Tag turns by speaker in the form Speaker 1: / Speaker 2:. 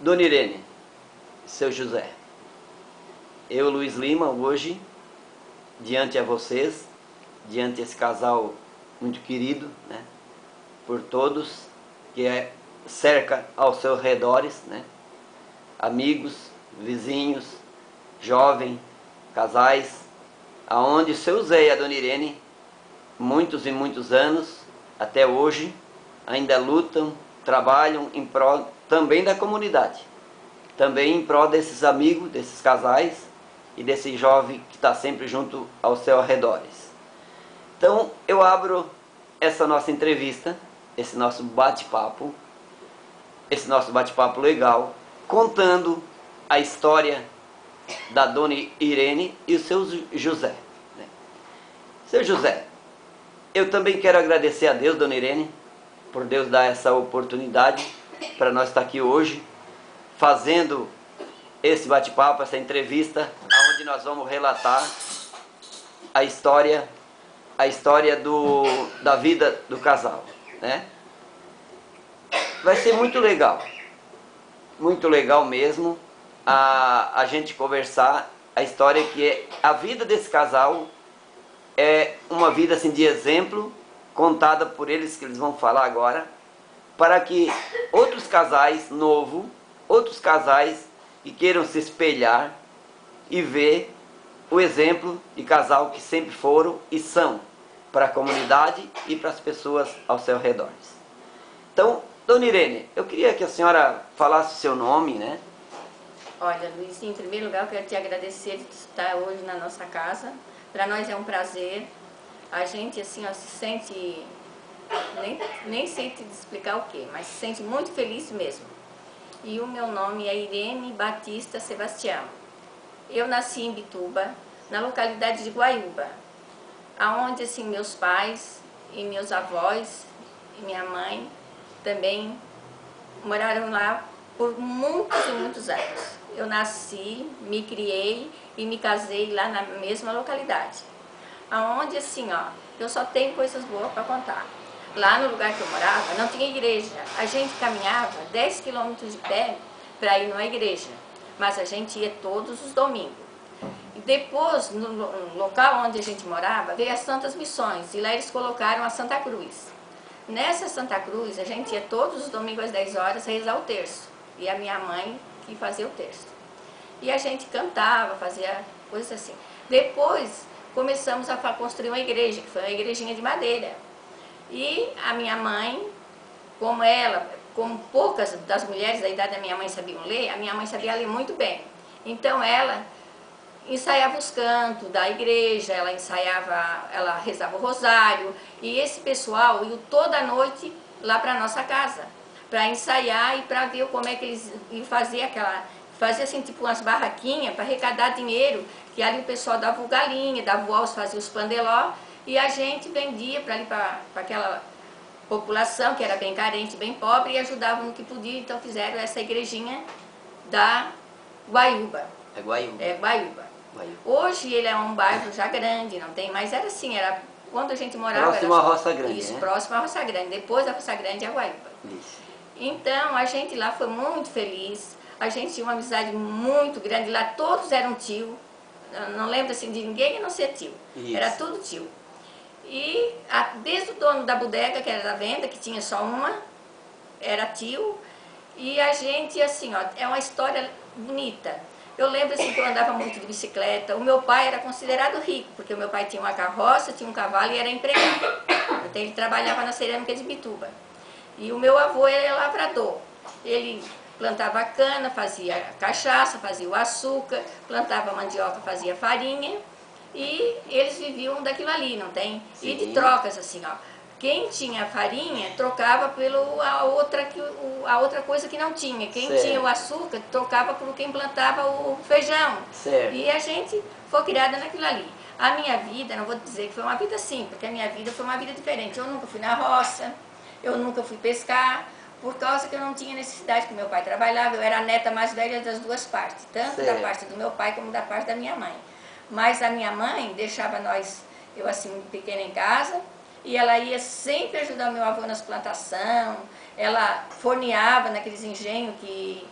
Speaker 1: Dona Irene, seu José, eu, Luiz Lima, hoje, diante a vocês, diante esse casal muito querido, né, por todos, que cerca aos seus redores, né, amigos, vizinhos, jovens, casais, aonde o seu Zé e a Dona Irene, muitos e muitos anos, até hoje, ainda lutam, trabalham em prol também da comunidade, também em prol desses amigos, desses casais e desse jovem que está sempre junto aos seus arredores. Então eu abro essa nossa entrevista, esse nosso bate-papo legal, contando a história da Dona Irene e o seu José. Seu José, eu também quero agradecer a Deus, Dona Irene, por Deus dar essa oportunidade para nós estar aqui hoje, fazendo esse bate-papo, essa entrevista, onde nós vamos relatar a história da vida do casal, né? Vai ser muito legal mesmo a gente conversar a história que é a vida desse casal. É uma vida assim de exemplo, contada por eles, que eles vão falar agora, para que outros casais novos, outros casais que queiram se espelhar e ver o exemplo de casal que sempre foram e são para a comunidade e para as pessoas ao seu redor. Então, Dona Irene, eu queria que a senhora falasse o seu nome, né?
Speaker 2: Olha, Luiz, em primeiro lugar, eu quero te agradecer de estar hoje na nossa casa. Para nós é um prazer. A gente, assim, ó, se sente, nem sei te explicar o quê, mas se sente muito feliz mesmo. E o meu nome é Irene Batista Sebastião. Eu nasci em Bituba, na localidade de Guaiúba, aonde, assim, meus pais e meus avós e minha mãe também moraram lá por muitos e muitos anos. Eu nasci, me criei e me casei lá na mesma localidade. Aonde, assim, ó, eu só tenho coisas boas para contar. Lá no lugar que eu morava, não tinha igreja. A gente caminhava 10 quilômetros de pé para ir numa igreja. Mas a gente ia todos os domingos. E depois, no local onde a gente morava, veio as Santas Missões. E lá eles colocaram a Santa Cruz. Nessa Santa Cruz, a gente ia todos os domingos às 10 horas rezar o terço. E a minha mãe que fazia o terço. E a gente cantava, fazia coisas assim. Depois, começamos a construir uma igreja, que foi uma igrejinha de madeira. E a minha mãe, como poucas das mulheres da idade da minha mãe sabiam ler, a minha mãe sabia ler muito bem. Então ela ensaiava os cantos da igreja, ela rezava o rosário, e esse pessoal ia toda noite lá para a nossa casa, para ensaiar e para ver como é que eles iam fazer fazia assim tipo umas barraquinhas para arrecadar dinheiro, que ali o pessoal dava o galinha, dava o alce, fazia os pandeló, e a gente vendia para ali, para aquela população que era bem carente, bem pobre, e ajudavam no que podia. Então fizeram essa igrejinha da Guaiúba.
Speaker 1: É Guaiúba.
Speaker 2: É Guaiúba. Hoje ele é um bairro já grande, não tem, mas era assim, era quando a gente morava...
Speaker 1: Próximo à Roça Grande,
Speaker 2: isso,
Speaker 1: né?
Speaker 2: próximo à Roça Grande. Depois da Roça Grande é a Guaiúba.
Speaker 1: Isso.
Speaker 2: Então a gente lá foi muito feliz. A gente tinha uma amizade muito grande, lá todos eram tio, eu não lembro assim de ninguém que não ser tio, isso. Era tudo tio. E desde o dono da bodega, que era da venda, que tinha só uma, era tio, e a gente assim, ó, é uma história bonita. Eu lembro assim que eu andava muito de bicicleta, o meu pai era considerado rico, porque o meu pai tinha uma carroça, tinha um cavalo e era empregado. Então ele trabalhava na cerâmica de Bituba. E o meu avô era lavrador, ele plantava cana, fazia cachaça, fazia o açúcar, plantava mandioca, fazia farinha, e eles viviam daquilo ali, não tem? Sim. E de trocas, assim, ó. Quem tinha farinha, trocava a outra coisa que não tinha. Quem
Speaker 1: certo.
Speaker 2: tinha o açúcar, trocava por quem plantava o feijão.
Speaker 1: Certo.
Speaker 2: E a gente foi criada naquilo ali. A minha vida, não vou dizer que foi uma vida simples, porque a minha vida foi uma vida diferente. Eu nunca fui na roça, eu nunca fui pescar, por causa que eu não tinha necessidade, que meu pai trabalhava. Eu era a neta mais velha das duas partes, tanto certo. Da parte do meu pai como da parte da minha mãe. Mas a minha mãe deixava eu assim, pequena em casa, e ela ia sempre ajudar meu avô nas plantações, ela forneava naqueles engenhos que